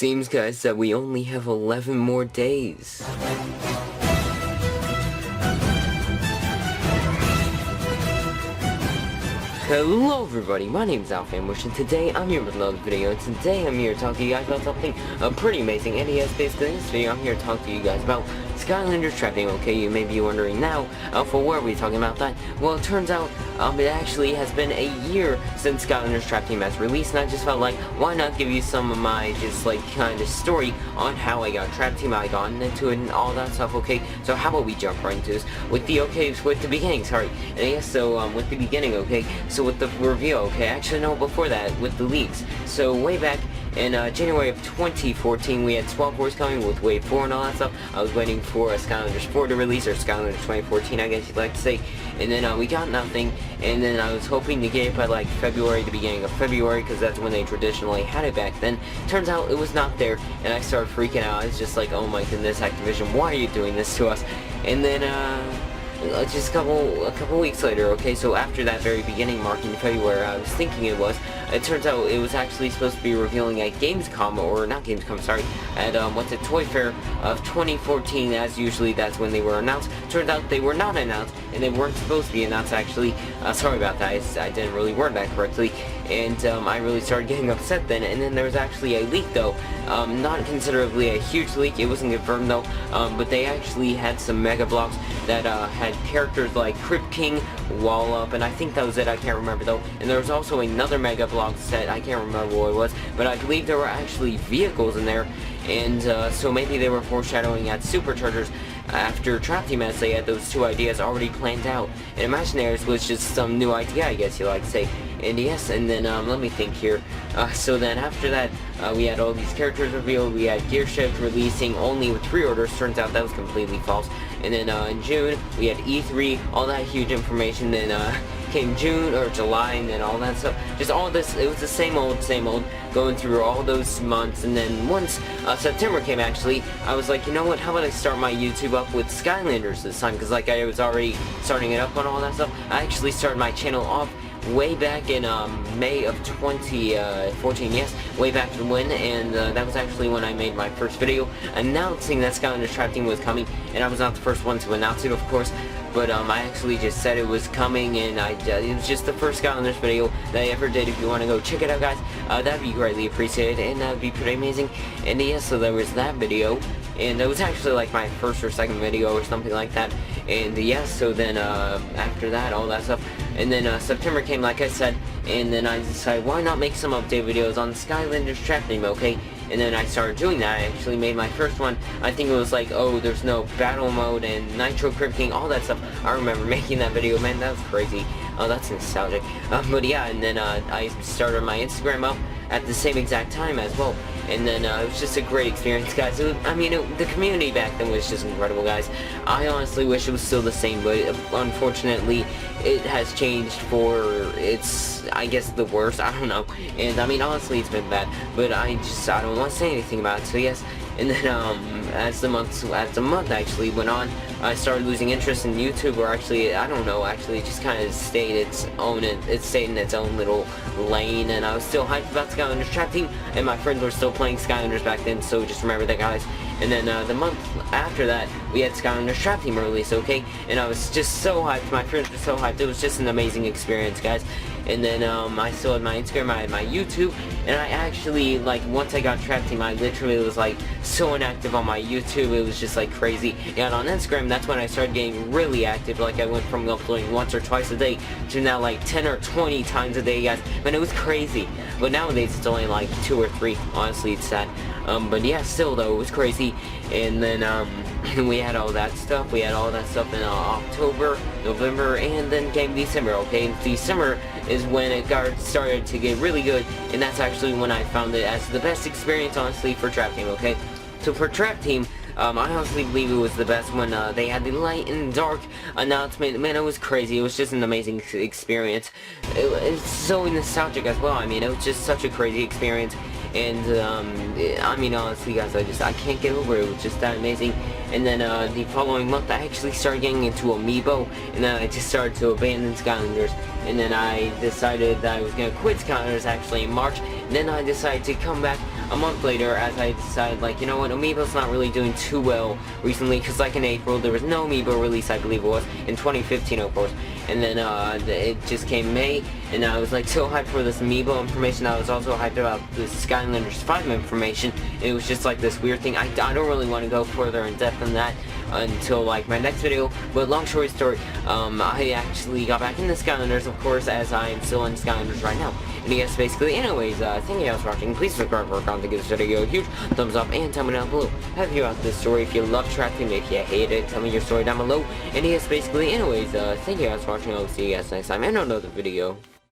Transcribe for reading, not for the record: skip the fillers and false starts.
Seems, guys, that we only have 11 more days. Hello everybody, my name is Alphamush, and today I'm here with another video, and today I'm here to talk to you guys about something pretty amazing. And yes, basically in this video I'm here to talk to you guys about Skylanders trap team. Okay, you may be wondering now, for what are we talking about that? Well, it turns out it actually has been a year since Skylanders trap team has released, and I just felt like, why not give you some of my just like kind of story on how I got trap team, how I got into it, and all that stuff. Okay, so how about we jump right into this with the beginning, sorry. And yes, so with the beginning, okay, so with the review, okay, actually no, before that, with the leaks. So way back in January of 2014, we had 12 Wars coming with Wave 4 and all that stuff. I was waiting for a Skylanders 4 to release, or Skylanders 2014, I guess you'd like to say. And then we got nothing, and then I was hoping to get it by like February, the beginning of February, because that's when they traditionally had it back then. Turns out it was not there, and I started freaking out. I was just like, oh my goodness, Activision, why are you doing this to us? And then just a couple weeks later, okay, so after that very beginning mark in February, I was thinking it turns out it was actually supposed to be revealing at Gamescom, or not Gamescom, sorry, at Toy Fair of 2014, as usually that's when they were announced. Turns out they were not announced, and they weren't supposed to be announced actually. Sorry about that, I didn't really word that correctly, and I really started getting upset then. And then there was actually a leak though, not considerably a huge leak, it wasn't confirmed though, but they actually had some Mega Blocks that had characters like Crypt King, Wall Up, and I think that was it, I can't remember though. And there was also another Mega Block set, I can't remember what it was, but I believe there were actually vehicles in there, and so maybe they were foreshadowing at Superchargers after Trap Team, as they had those two ideas already planned out, and Imaginaries was just some new idea, I guess you like to say. And yes, and then let me think here. So then after that, we had all these characters revealed. We had Gearshift releasing only with pre-orders. Turns out that was completely false. And then in June, we had E3, all that huge information. Then came June or July, and then all that stuff. Just all this, it was the same old, going through all those months. And then once September came, actually, I was like, you know what, how about I start my YouTube up with Skylanders this time? Because like I was already starting it up on all that stuff. I actually started my channel off way back in May of 2014, yes, way back when, and that was actually when I made my first video announcing that Skylanders trap team was coming, and I was not the first one to announce it, of course, but I actually just said it was coming, and it was just the first Skylanders video that I ever did. If you want to go check it out, guys, that'd be greatly appreciated, and that'd be pretty amazing. And yes, so there was that video, and it was actually like my first or second video or something like that. And yes, so then after that, all that stuff, and then September came, like I said, and then I decided, why not make some update videos on Skylanders trap team, okay? And then I started doing that. I actually made my first one. I think it was like, oh, there's no battle mode and Nitro Crypt King, all that stuff. I remember making that video, man, that was crazy. Oh, that's nostalgic. But yeah, and then I started my Instagram up at the same exact time as well. And then it was just a great experience, guys. The community back then was just incredible, guys. I honestly wish it was still the same, but unfortunately it has changed for it's, I guess, the worst. I don't know. And I mean, honestly, it's been bad, but I don't want to say anything about it. So yes. And then as the month actually went on, I started losing interest in YouTube, or actually, I don't know, actually it just kind of stayed in its own little lane, and I was still hyped about Skylanders trap team, and my friends were still playing Skylanders back then, so just remember that, guys. And then the month after that, we had Skylanders trap team release, okay, and I was just so hyped, my friends were so hyped, it was just an amazing experience, guys. And then I still had my Instagram, I had my YouTube, and I actually, like, once I got trap team, I literally was like so inactive on my YouTube, it was just like crazy. And on Instagram, that's when I started getting really active. Like, I went from uploading once or twice a day to now like 10 or 20 times a day, guys. Man, it was crazy. But nowadays it's only like 2 or 3. Honestly, it's sad. But yeah, still though, it was crazy. And then we had all that stuff. We had all that stuff in October, November, and then came December. Okay, and December is when it started to get really good, and that's actually when I found it as the best experience, honestly, for trap team. Okay, so for trap team, I honestly believe it was the best when they had the light and dark announcement. Man, it was crazy. It was just an amazing experience. It's so nostalgic as well. I mean, it was just such a crazy experience. And I mean, honestly, guys, I can't get over it. It was just that amazing. And then the following month, I actually started getting into Amiibo, and then I just started to abandon Skylanders. And then I decided that I was gonna quit Skylanders actually in March. And then I decided to come back a month later, as I decided, like, you know what, Amiibo's not really doing too well recently, because like in April, there was no Amiibo release, I believe it was, in 2015, of course, and then it just came May, and I was like so hyped for this Amiibo information. I was also hyped about this Skylanders 5 information, and it was just like this weird thing. I don't really want to go further in depth than that until like my next video, but long story short, I actually got back into Skylanders, of course, as I am still in Skylanders right now. And yes, basically, anyways, thank you guys for watching. Please subscribe for content, give this video a huge thumbs up, and tell me down below how you feel about this story. If you love track team, if you hate it, tell me your story down below. And yes, basically, anyways, thank you guys for watching. I'll see you guys next time in another video.